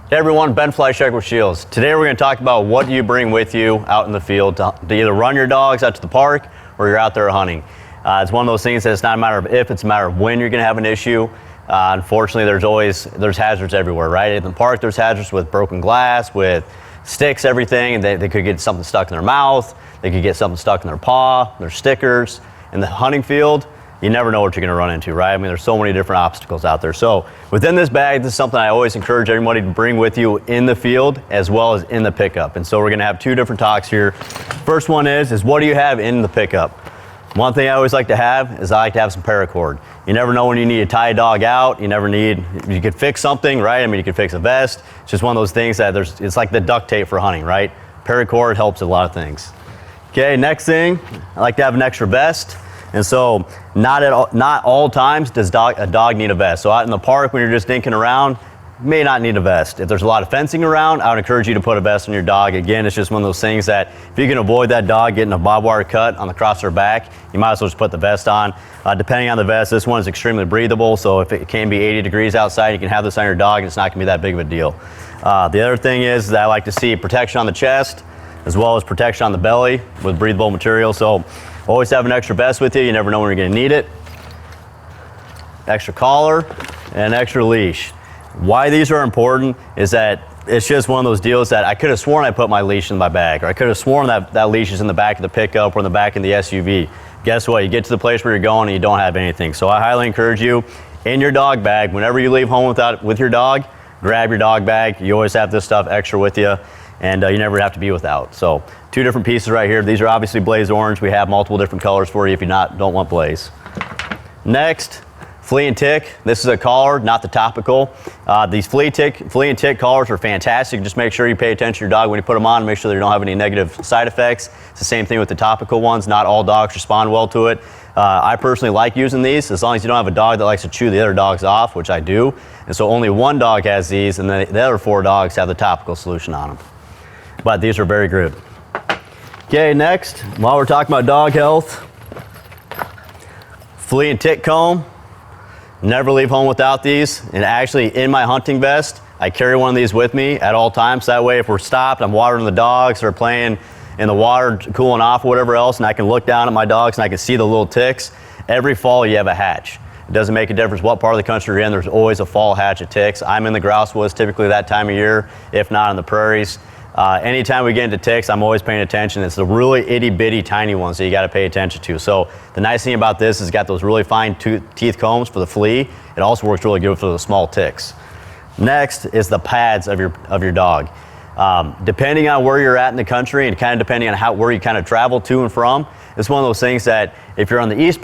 Hey everyone, Ben Fleischacker with SCHEELS. Today we're going to talk about what do you bring with you out in the field to either run your dogs out to the park or you're out there hunting. It's one of those things that it's not a matter of if, it's a matter of when you're going to have an issue. Unfortunately, there's hazards everywhere, right? In the park, there's hazards with broken glass, with sticks, everything, and they could get something stuck in their mouth, they could get something stuck in their paw, their stickers. In the hunting field, you never know what you're going to run into, right? I mean, there's so many different obstacles out there. So within this bag, this is something I always encourage everybody to bring with you in the field as well as in the pickup. And so we're going to have two different talks here. First one is what do you have in the pickup? One thing I always like to have is I like to have some paracord. You never know when you need to tie a dog out. You could fix something, right? I mean, you could fix a vest. It's just one of those things that it's like the duct tape for hunting, right? Paracord helps a lot of things. Okay, next thing, I like to have an extra vest. And so not all times does a dog need a vest. So out in the park when you're just dinking around, you may not need a vest. If there's a lot of fencing around, I would encourage you to put a vest on your dog. Again, it's just one of those things that if you can avoid that dog getting a barbed wire cut on the cross their back, you might as well just put the vest on. Depending on the vest, this one is extremely breathable, so if it can be 80 degrees outside, you can have this on your dog and it's not gonna be that big of a deal. The other thing is that I like to see protection on the chest as well as protection on the belly with breathable material. So always have an extra vest with you. You never know when you're going to need it. Extra collar and extra leash. Why these are important is that it's just one of those deals that I could have sworn I put my leash in my bag, or I could have sworn that leash is in the back of the pickup or in the back of the SUV. Guess what? You get to the place where you're going and you don't have anything. So I highly encourage you, in your dog bag, whenever you leave home with your dog, grab your dog bag. You always have this stuff extra with you, and you never have to be without. So two different pieces right here. These are obviously blaze orange. We have multiple different colors for you if you don't want blaze. Next, flea and tick. This is a collar, not the topical. These flea and tick collars are fantastic. Just make sure you pay attention to your dog when you put them on, make sure that you don't have any negative side effects. It's the same thing with the topical ones. Not all dogs respond well to it. I personally like using these as long as you don't have a dog that likes to chew the other dogs off, which I do. And so only one dog has these, and then the other 4 dogs have the topical solution on them. But these are very good. Okay, next, while we're talking about dog health, flea and tick comb. Never leave home without these. And actually, in my hunting vest, I carry one of these with me at all times. That way, if we're stopped, I'm watering the dogs or playing in the water, cooling off or whatever else, and I can look down at my dogs and I can see the little ticks. Every fall, you have a hatch. It doesn't make a difference what part of the country you're in. There's always a fall hatch of ticks. I'm in the grouse woods typically that time of year, if not in the prairies. Anytime we get into ticks, I'm always paying attention. It's the really itty bitty tiny ones that you got to pay attention to. So the nice thing about this is it's got those really fine teeth combs for the flea. It also works really good for the small ticks. Next is the pads of your dog. Depending on where you're at in the country and kind of depending on where you kind of travel to and from, it's one of those things that if you're on the eastern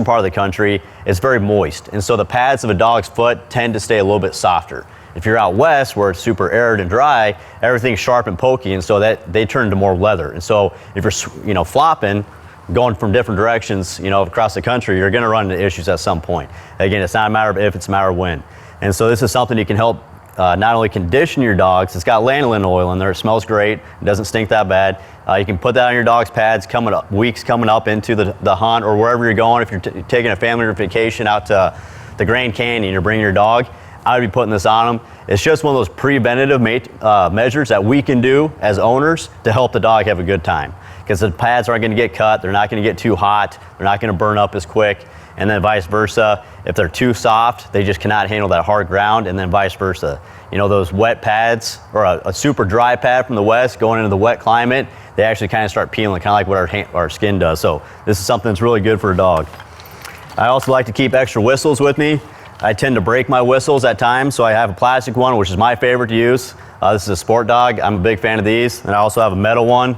part of the country, it's very moist. And so the pads of a dog's foot tend to stay a little bit softer. If you're out west where it's super arid and dry, everything's sharp and pokey, and so that they turn into more leather. And so if you're flopping, going from different directions, across the country, you're going to run into issues at some point. Again, it's not a matter of if, it's a matter of when. And so this is something you can help not only condition your dogs. It's got lanolin oil in there. It smells great. It doesn't stink that bad. You can put that on your dog's pads weeks coming up into the hunt or wherever you're going. If you're taking a family vacation out to the Grand Canyon, you're bringing your dog, I would be putting this on them. It's just one of those preventative measures that we can do as owners to help the dog have a good time. Because the pads aren't going to get cut, they're not going to get too hot, they're not going to burn up as quick, and then vice versa. If they're too soft, they just cannot handle that hard ground, and then vice versa. Those wet pads, or a super dry pad from the west going into the wet climate, they actually kind of start peeling, kind of like what our skin does. So this is something that's really good for a dog. I also like to keep extra whistles with me. I tend to break my whistles at times, so I have a plastic one, which is my favorite to use. This is a sport dog. I'm a big fan of these. And I also have a metal one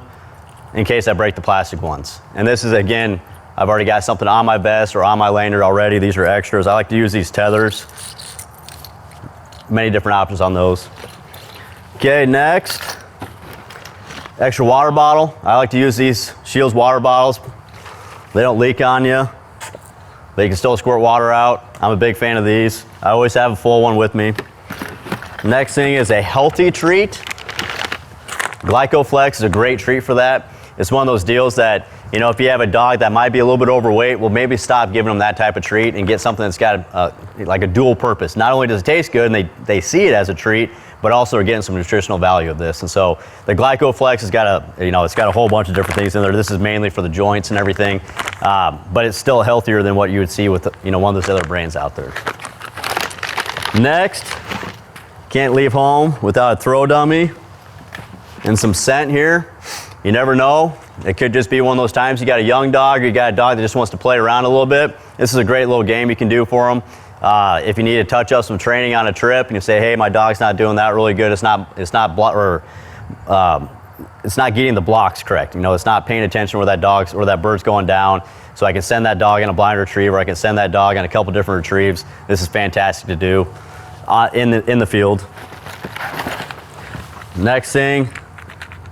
in case I break the plastic ones. And this is, again, I've already got something on my vest or on my lanyard already. These are extras. I like to use these tethers. Many different options on those. Okay, next, extra water bottle. I like to use these SCHEELS water bottles. They don't leak on you. They can still squirt water out. I'm a big fan of these. I always have a full one with me. Next thing is a healthy treat. GlycoFlex is a great treat for that. It's one of those deals that you know, if you have a dog that might be a little bit overweight, well, maybe stop giving them that type of treat and get something that's got like a dual purpose. Not only does it taste good and they see it as a treat, but also are getting some nutritional value of this. And so the GlycoFlex has got it's got a whole bunch of different things in there. This is mainly for the joints and everything, but it's still healthier than what you would see with, you know, one of those other brands out there. Next, can't leave home without a throw dummy and some scent here. You never know. It could just be one of those times you got a young dog or you got a dog that just wants to play around a little bit. This is a great little game you can do for them. If you need to touch up some training on a trip and you say, hey, my dog's not doing that really good, it's not getting the blocks correct. You know, it's not paying attention where that dog's or that bird's going down. So I can send that dog in a blind retrieve, or I can send that dog in a couple different retrieves. This is fantastic to do in the field. Next thing,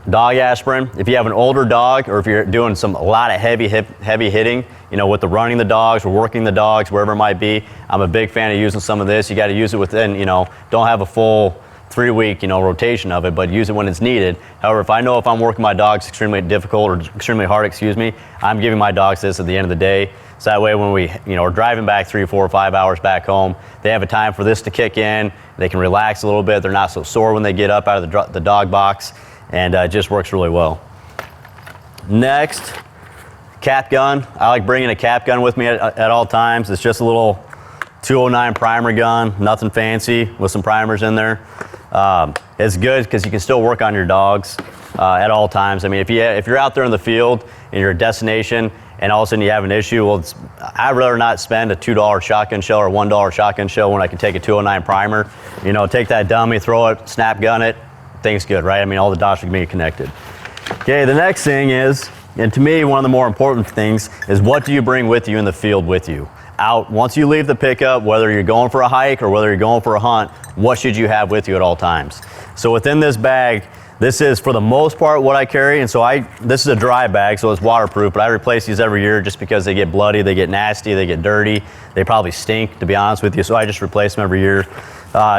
dog aspirin. If you have an older dog, or if you're doing a lot of heavy hitting, you know, with the running the dogs or working the dogs, wherever it might be, I'm a big fan of using some of this. You got to use it within, you know, don't have a full 3-week, you know, rotation of it, but use it when it's needed. However, if I know if I'm working my dogs extremely difficult or extremely hard, I'm giving my dogs this at the end of the day. So that way when we, you know, are driving back 3, 4, 5 hours back home, they have a time for this to kick in. They can relax a little bit. They're not so sore when they get up out of the dog box, and it just works really well. Next, cap gun. I like bringing a cap gun with me at all times. It's just a little 209 primer gun, nothing fancy, with some primers in there. It's good because you can still work on your dogs at all times. I mean, if you're out there in the field and you're a destination and all of a sudden you have an issue, well, I'd rather not spend a $2 shotgun shell or $1 shotgun shell when I can take a 209 primer. You know, take that dummy, throw it, snap gun it, thing's good, right? I mean, all the dots can be connected. Okay, the next thing is, and to me, one of the more important things is, what do you bring with you in the field with you? Out, once you leave the pickup, whether you're going for a hike or whether you're going for a hunt, what should you have with you at all times? So within this bag, this is for the most part what I carry, and so this is a dry bag, so it's waterproof, but I replace these every year just because they get bloody, they get nasty, they get dirty, they probably stink, to be honest with you, so I just replace them every year.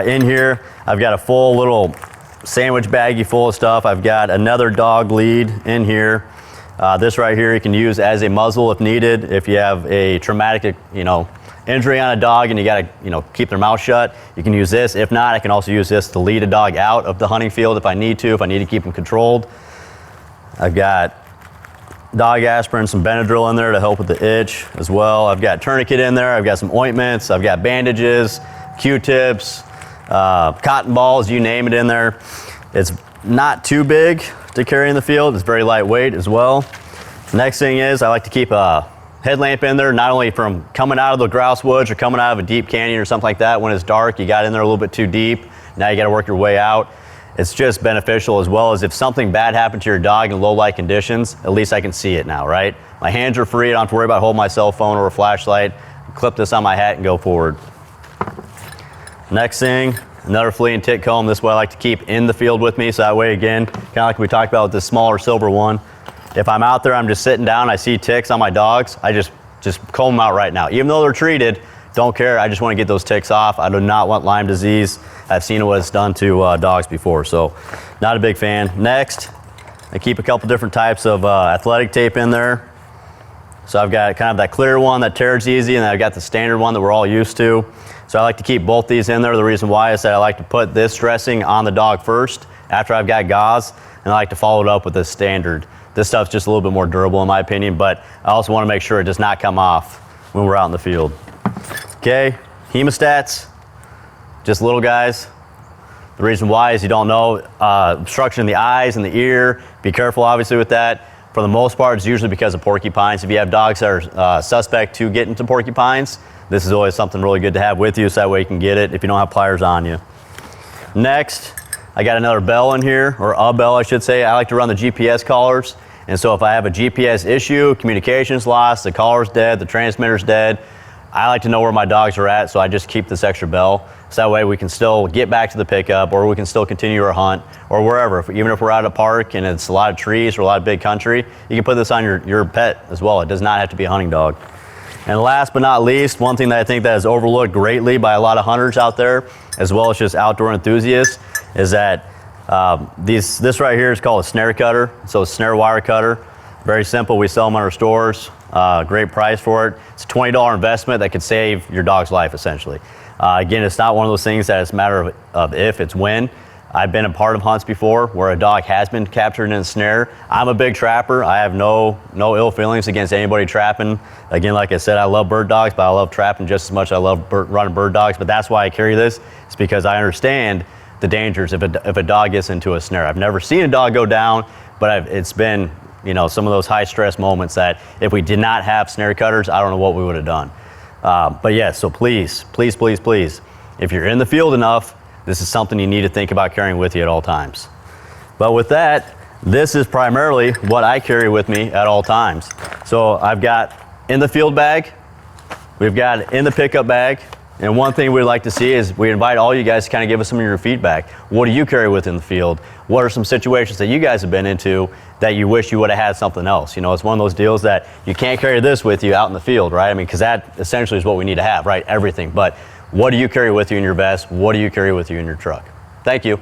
In here, I've got a full little sandwich baggie full of stuff. I've got another dog lead in here. This right here you can use as a muzzle if needed. If you have a traumatic, you know, injury on a dog and you gotta, you know, keep their mouth shut, you can use this. If not, I can also use this to lead a dog out of the hunting field if I need to keep them controlled. I've got dog aspirin, some Benadryl in there to help with the itch as well. I've got tourniquet in there. I've got some ointments. I've got bandages, Q-tips, cotton balls, you name it in there. It's not too big to carry in the field. It's very lightweight as well. Next thing is, I like to keep a headlamp in there, not only from coming out of the grouse woods or coming out of a deep canyon or something like that. When it's dark, you got in there a little bit too deep, now you got to work your way out. It's just beneficial, as well as if something bad happened to your dog in low light conditions, at least I can see it now, right? My hands are free, I don't have to worry about holding my cell phone or a flashlight. Clip this on my hat and go forward. Next thing, another flea and tick comb. This is what I like to keep in the field with me, so that way, again, kind of like we talked about with this smaller silver one, if I'm out there, I'm just sitting down, I see ticks on my dogs, I just comb them out right now. Even though they're treated, don't care, I just want to get those ticks off. I do not want Lyme disease. I've seen what it's done to dogs before, so not a big fan. Next, I keep a couple different types of athletic tape in there. So I've got kind of that clear one that tears easy, and then I've got the standard one that we're all used to. So I like to keep both these in there. The reason why is that I like to put this dressing on the dog first after I've got gauze, and I like to follow it up with this standard. This stuff's just a little bit more durable in my opinion, but I also want to make sure it does not come off when we're out in the field. Okay, hemostats, just little guys. The reason why is you don't know, obstruction in the eyes and the ear. Be careful obviously with that. For the most part, it's usually because of porcupines. If you have dogs that are suspect to get into porcupines, this is always something really good to have with you, so that way you can get it if you don't have pliers on you. Next, I got another bell in here, or a bell I should say. I like to run the GPS collars, and so if I have a GPS issue, communication's lost, the collar's dead, the transmitter's dead, I like to know where my dogs are at, so I just keep this extra bell. So that way we can still get back to the pickup, or we can still continue our hunt, or wherever. Even if we're at a park and it's a lot of trees or a lot of big country, you can put this on your pet as well. It does not have to be a hunting dog. And last but not least, one thing that I think that is overlooked greatly by a lot of hunters out there, as well as just outdoor enthusiasts, is that this right here is called a snare cutter. So a snare wire cutter. Very simple. We sell them in our stores. Great price for it. It's a $20 investment that could save your dog's life, essentially. Again, it's not one of those things that it's a matter of if, it's when. I've been a part of hunts before where a dog has been captured in a snare. I'm a big trapper. I have no ill feelings against anybody trapping. Again, like I said, I love bird dogs, but I love trapping just as much as I love running bird dogs. But that's why I carry this. It's because I understand the dangers if a dog gets into a snare. I've never seen a dog go down, but it's been, you know, some of those high stress moments that if we did not have snare cutters, I don't know what we would have done. But yeah, so please, please, please, please, if you're in the field enough, this is something you need to think about carrying with you at all times. But with that, this is primarily what I carry with me at all times. So I've got in the field bag, we've got in the pickup bag, and one thing we'd like to see is we invite all you guys to kind of give us some of your feedback. What do you carry with in the field? What are some situations that you guys have been into that you wish you would have had something else? You know, it's one of those deals that you can't carry this with you out in the field, right? I mean, because that essentially is what we need to have, right? Everything. But what do you carry with you in your vest? What do you carry with you in your truck? Thank you.